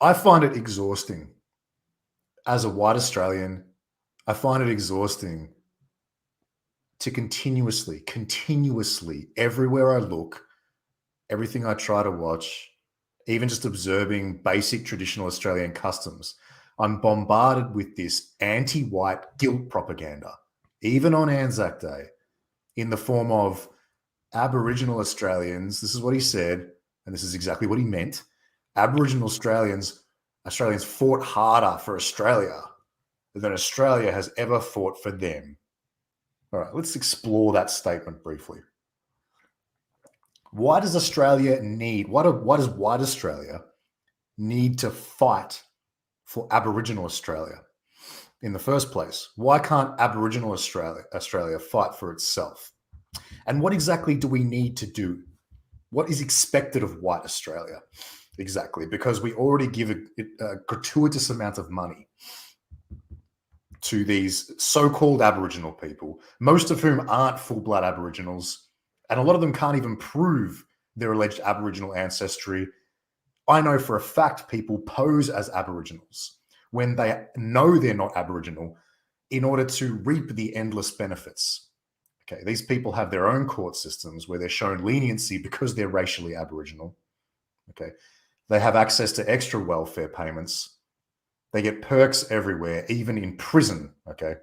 I find it exhausting as a white Australian. I find it exhausting to continuously, everywhere I look, everything I try to watch, even just observing basic traditional Australian customs, I'm bombarded with this anti-white guilt propaganda, even on Anzac Day, in the form of Aboriginal Australians. This is what he said, and this is exactly what he meant. Aboriginal Australians fought harder for Australia than Australia has ever fought for them. All right, let's explore that statement briefly. Why does Australia need, why does white Australia need to fight for Aboriginal Australia in the first place? Why can't Aboriginal Australia fight for itself? And what exactly do we need to do? What is expected of white Australia? Exactly, because we already give a gratuitous amount of money to these so-called Aboriginal people, most of whom aren't full-blood Aboriginals, and a lot of them can't even prove their alleged Aboriginal ancestry. I know for a fact people pose as Aboriginals when they know they're not Aboriginal in order to reap the endless benefits. Okay, these people have their own court systems where they're shown leniency because they're racially Aboriginal. Okay, they have access to extra welfare payments. They get perks everywhere, even in prison. Okay,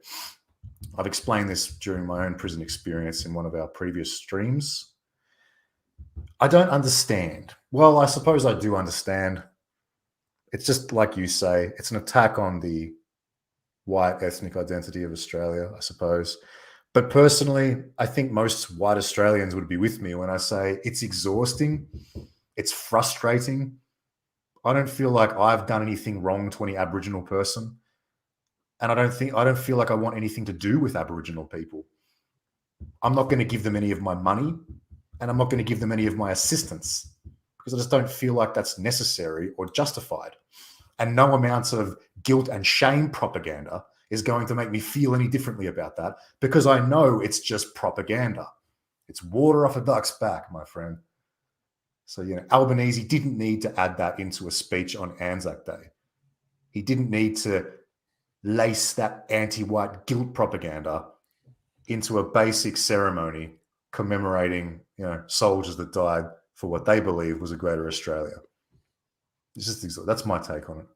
I've explained this during my own prison experience in one of our previous streams. I don't understand. Well, I suppose I do understand. It's just like you say, it's an attack on the white ethnic identity of Australia, I suppose. But personally, I think most white Australians would be with me when I say it's exhausting, it's frustrating. I don't feel like I've done anything wrong to any Aboriginal person. And I don't feel like I want anything to do with Aboriginal people. I'm not going to give them any of my money, and I'm not going to give them any of my assistance because I just don't feel like that's necessary or justified. And no amounts of guilt and shame propaganda is going to make me feel any differently about that because I know it's just propaganda. It's water off a duck's back, my friend. So, Albanese didn't need to add that into a speech on Anzac Day. He didn't need to lace that anti-white guilt propaganda into a basic ceremony commemorating, soldiers that died for what they believe was a greater Australia. That's my take on it.